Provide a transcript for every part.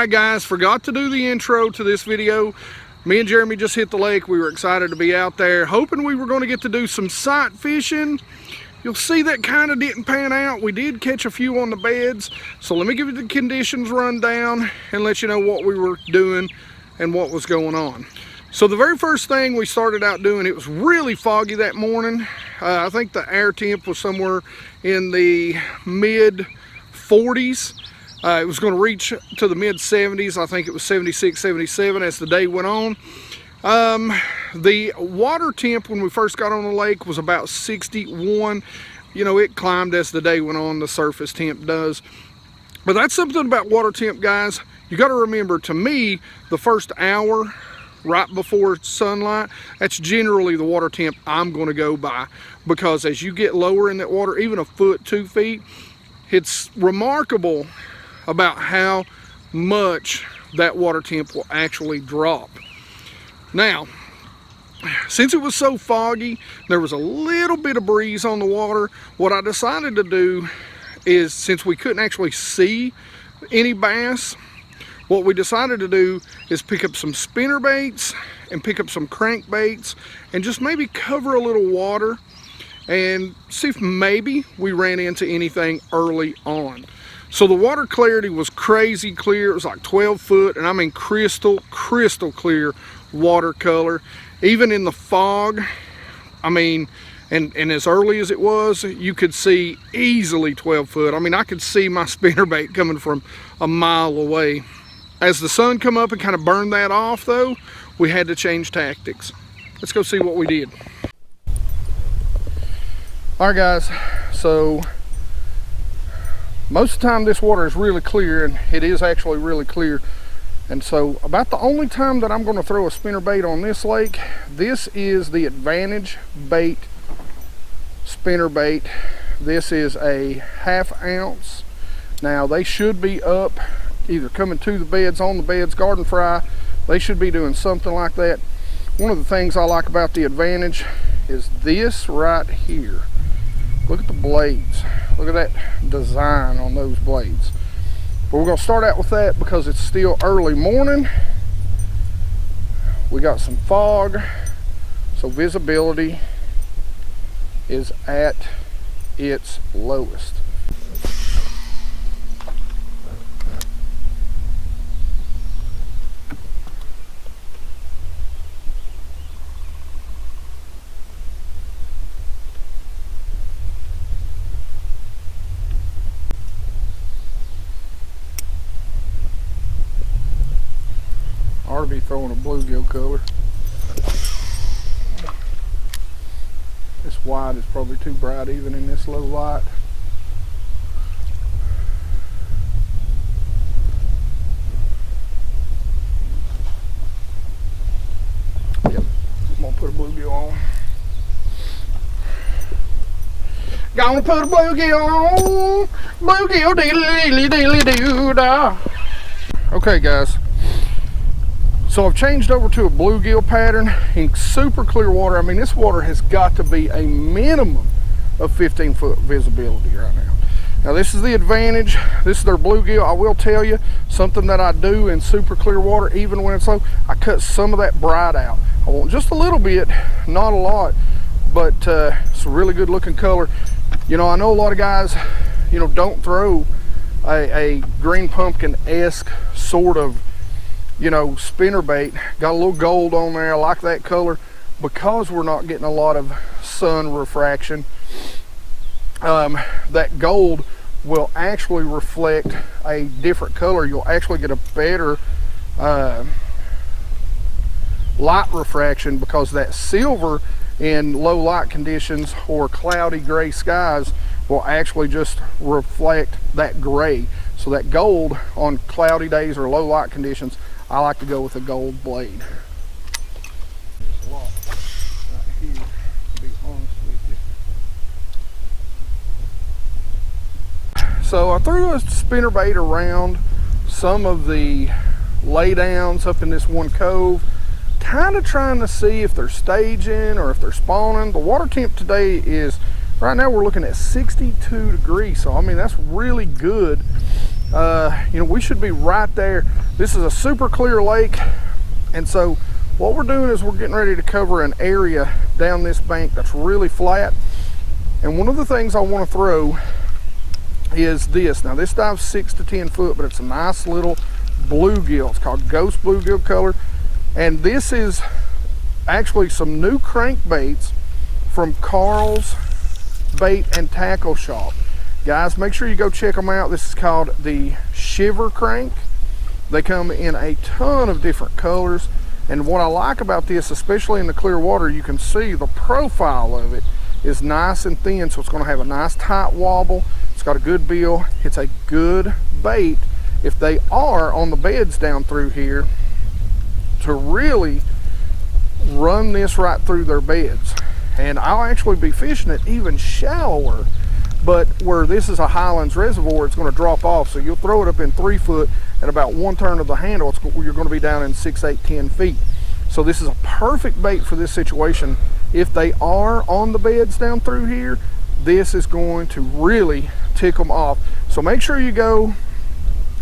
Alright guys, forgot to do the intro to this video. Me and Jeremy just hit the lake. We were excited to be out there, hoping we were going to get to do some sight fishing. You'll see that kind of didn't pan out. We did catch a few on the beds. So let me give you the conditions rundown and let you know what we were doing and what was going on. So the very first thing we started out doing, it was really foggy that morning. I think the air temp was somewhere in the mid 40s. It was going to reach to the mid 70s. I think it was 76, 77 as the day went on. The water temp when we first got on the lake was about 61. You know, it climbed as the day went on, the surface temp does. But that's something about water temp, guys. You got to remember, to me, the first hour right before sunlight, that's generally the water temp I'm going to go by, because as you get lower in that water, even a foot, 2 feet, it's remarkable about how much that water temp will actually drop. Now, since it was so foggy, there was a little bit of breeze on the water. What I decided to do is, since we couldn't actually see any bass, what we decided to do is pick up some spinnerbaits and pick up some crankbaits and just maybe cover a little water and see if maybe we ran into anything early on. So the water clarity was crazy clear. It was like 12 foot, and I mean crystal clear watercolor. Even in the fog, I mean, and as early as it was, you could see easily 12 foot. I mean, I could see my spinnerbait coming from a mile away. As the sun come up and kind of burned that off though, we had to change tactics. Let's go see what we did. All right guys, so most of the time this water is really clear, and it is actually really clear. And so about the only time that I'm going to throw a spinnerbait on this lake, this is the Advantage Bait spinnerbait. This is a 1/2 ounce. Now they should be up, either coming to the beds, on the beds, garden fry. They should be doing something like that. One of the things I like about the Advantage is this right here. Look at the blades. Look at that design on those blades. But we're going to start out with that because it's still early morning. We got some fog, so visibility is at its lowest. Be throwing a bluegill color. This white is probably too bright even in this low light. Yep, I'm gonna put a bluegill on. Gonna put a bluegill on. Bluegill diddly-diddly-doo-dah. Okay guys, so I've changed over to a bluegill pattern in super clear water. I mean, this water has got to be a minimum of 15 foot visibility right now. Now this is the Advantage. This is their bluegill. I will tell you something that I do in super clear water, even when it's low, I cut some of that bright out. I want just a little bit, not a lot, but it's a really good looking color. You know, I know a lot of guys, you know, don't throw a green pumpkin-esque sort of, you know, spinnerbait. Got a little gold on there. I like that color because we're not getting a lot of sun refraction. That gold will actually reflect a different color. You'll actually get a better light refraction, because that silver in low light conditions or cloudy gray skies will actually just reflect that gray. So that gold on cloudy days or low light conditions, I like to go with a gold blade. There's a lot right here, to be honest with you. So I threw a spinnerbait around some of the laydowns up in this one cove, kind of trying to see if they're staging or if they're spawning. The water temp today is, right now we're looking at 62 degrees, so I mean that's really good You know, we should be right there. This is a super clear lake, and so what we're doing is we're getting ready to cover an area down this bank that's really flat. And one of the things I want to throw is this. Now this dives 6 to 10 foot, but it's a nice little bluegill. It's called Ghost Bluegill color. And this is actually some new crankbaits from Karl's Bait and Tackle Shop. Guys, make sure you go check them out. This is called the Shiver Crank. They come in a ton of different colors. And what I like about this, especially in the clear water, you can see the profile of it is nice and thin, so it's going to have a nice tight wobble. It's got a good bill. It's a good bait if they are on the beds down through here to really run this right through their beds. And I'll actually be fishing it even shallower, but where this is a Highlands reservoir, it's going to drop off. So you'll throw it up in 3 foot at about one turn of the handle. You're going to be down in 6, 8, 10 feet. So this is a perfect bait for this situation. If they are on the beds down through here, this is going to really tick them off. So make sure you go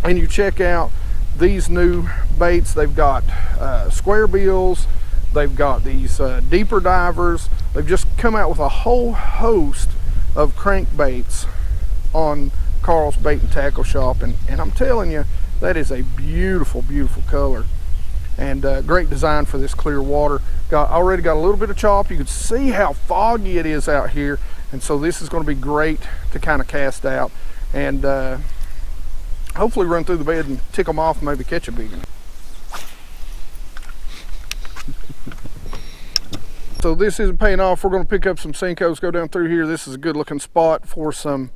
and you check out these new baits. They've got square bills, they've got these deeper divers. They've just come out with a whole host of crankbaits on Karl's Bait and Tackle Shop, and I'm telling you, that is a beautiful, beautiful color and great design for this clear water. Already got a little bit of chop. You can see how foggy it is out here, and so this is going to be great to kind of cast out and hopefully run through the bed and tick them off and maybe catch a big one. So this isn't paying off. We're going to pick up some Senkos, go down through here. This is a good looking spot for some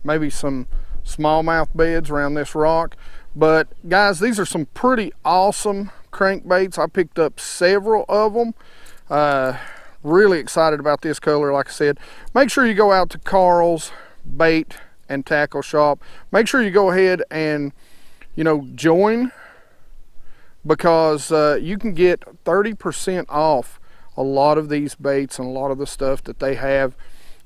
maybe some smallmouth beds around this rock. But guys, these are some pretty awesome crankbaits. I picked up several of them. Really excited about this color. Like I said, make sure you go out to Karl's Bait and Tackle Shop. Make sure you go ahead and, you know, join, because you can get 30% off a lot of these baits and a lot of the stuff that they have.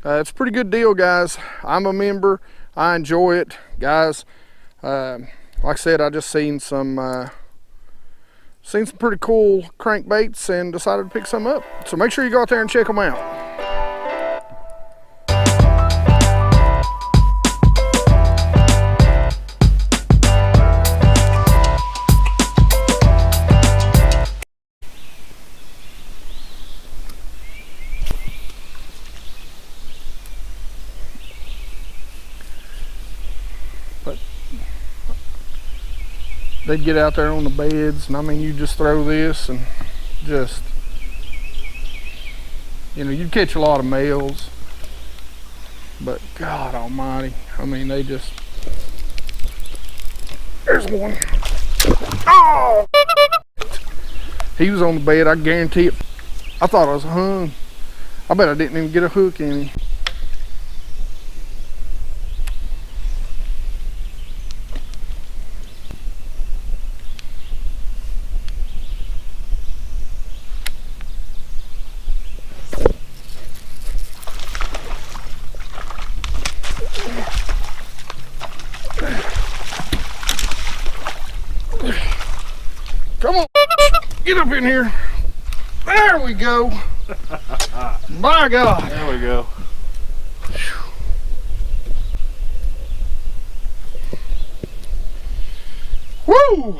It's a pretty good deal, guys. I'm a member. I enjoy it, guys. Like I said, I just seen some pretty cool crankbaits and decided to pick some up. So make sure you go out there and check them out. They'd get out there on the beds, and I mean, you just throw this and just, you know, you'd catch a lot of males, but God almighty, I mean, they just, there's one. Oh! He was on the bed, I guarantee it. I thought I was hung. I bet I didn't even get a hook in him. Come on, get up in here. There we go. My God. There we go. Woo!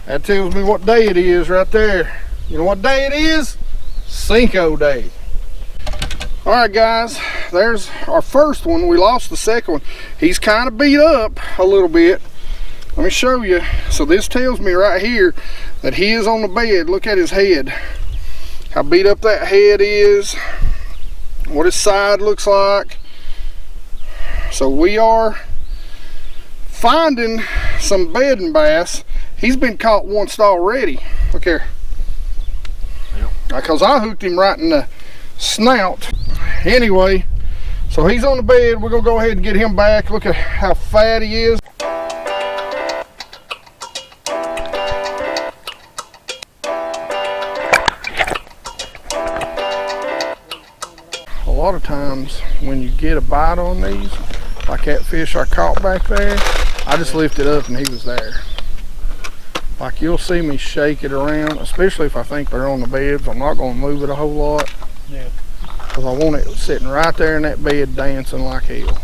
That tells me what day it is right there. You know what day it is? Senko Day. All right, guys, there's our first one. We lost the second one. He's kind of beat up a little bit. Let me show you. So this tells me right here that he is on the bed. Look at his head. How beat up that head is. What his side looks like. So we are finding some bedding bass. He's been caught once already. Look here. Because I hooked him right in the snout. Anyway, so he's on the bed. We're gonna go ahead and get him back. Look at how fat he is. times when you get a bite on these, like that fish I caught back there, I just lift it up and he was there. Like you'll see me shake it around, especially if I think they're on the beds. I'm not going to move it a whole lot. Yeah. Because I want it sitting right there in that bed dancing like hell.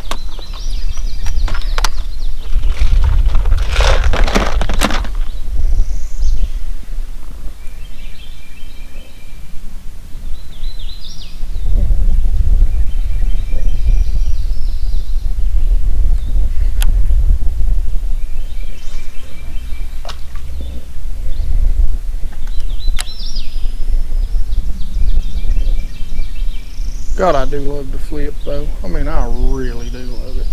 God, I do love the flip though. I mean, I really do love it.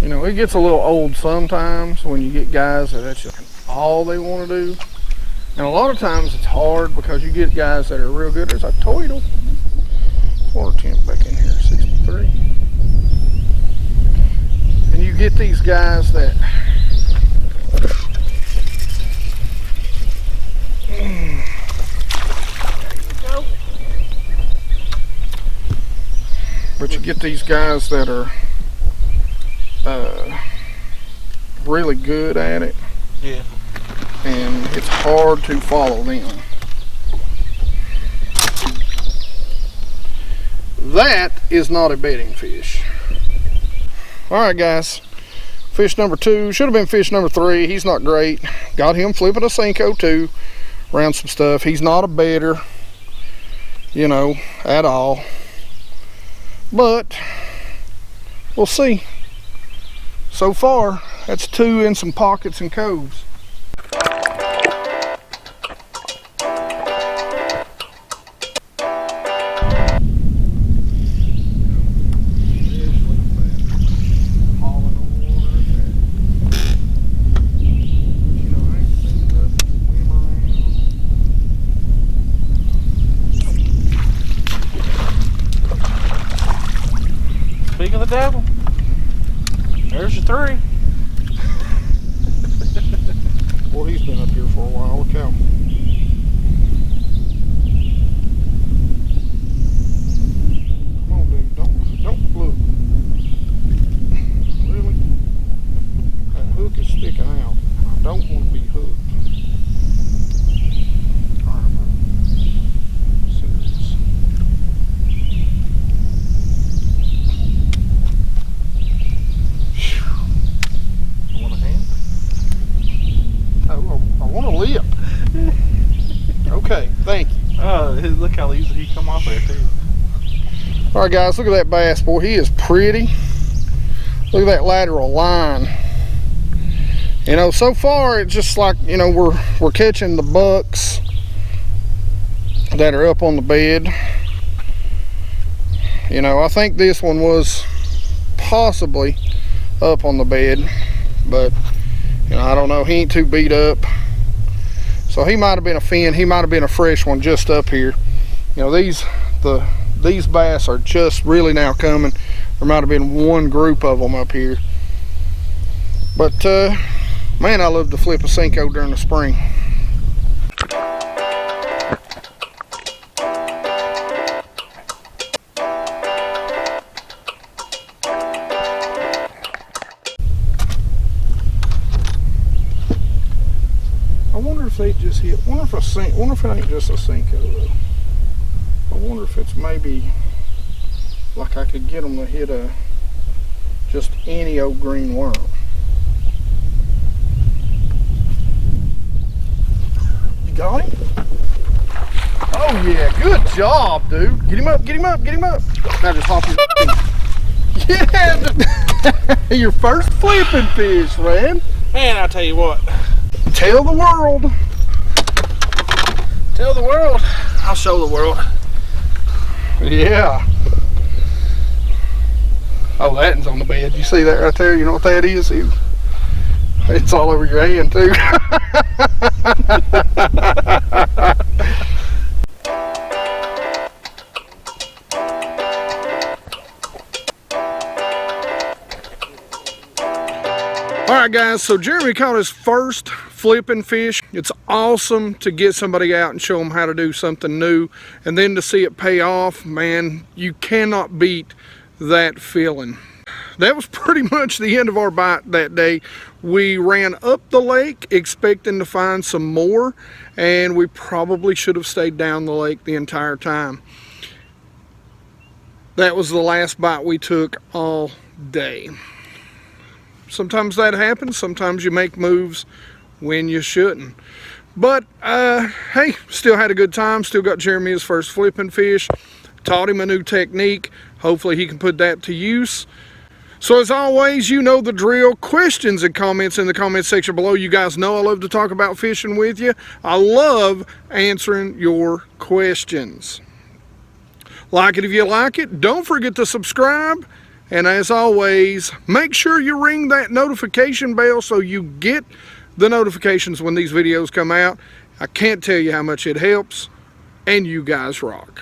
You know, it gets a little old sometimes when you get guys that that's just all they want to do. And a lot of times it's hard because you get guys that are real good. There's a turtle. Water temp back in here, 63. And you get these guys that but you get these guys that are really good at it. Yeah. And it's hard to follow them. That is not a bedding fish. Alright guys, fish number 2, should have been fish number 3. He's not great. Got him flipping a Senko too, around some stuff. He's not a bedder, you know, at all. But we'll see. So far, that's 2 in some pockets and coves. Speaking of the devil, there's your 3. Well, he's been up here for a while. Look how. Come on, dude. Don't look. Really? That hook is sticking out. I don't want to be hooked. All right, bro. Serious. I want a lip. Okay, thank you. Oh, look how easy he come off there too. All right, guys, look at that bass, boy. He is pretty. Look at that lateral line. You know, so far it's just like, you know, we're catching the bucks that are up on the bed. You know, I think this one was possibly up on the bed, but you know, I don't know. He ain't too beat up. So he might have been a fin. He might have been a fresh one just up here. You know, these bass are just really now coming. There might have been one group of them up here. But man, I love to flip a Senko during the spring. I wonder if they just hit. Wonder if it ain't just a Senko though. I wonder if it's maybe like I could get them to hit just any old green worm. You got him? Oh yeah, good job, dude. Get him up, get him up, get him up. Now just hop his yeah, your first flipping fish, man. Man, I'll tell you what. Tell the world. Tell the world. I'll show the world. Yeah. Oh, that one's on the bed. You see that right there? You know what that is? It's all over your hand too. Alright guys, so Jeremy caught his first flipping fish. It's awesome to get somebody out and show them how to do something new, and then to see it pay off, man, you cannot beat that feeling. That was pretty much the end of our bite that day. We ran up the lake expecting to find some more, and we probably should have stayed down the lake the entire time. That was the last bite we took all day. Sometimes that happens. Sometimes you make moves when you shouldn't. But hey, still had a good time. Still got Jeremy his first flipping fish. Taught him a new technique. Hopefully he can put that to use. So as always, you know the drill. Questions and comments in the comment section below. You guys know I love to talk about fishing with you. I love answering your questions. Like it if you like it. Don't forget to subscribe. And as always, make sure you ring that notification bell so you get the notifications when these videos come out. I can't tell you how much it helps. And you guys rock.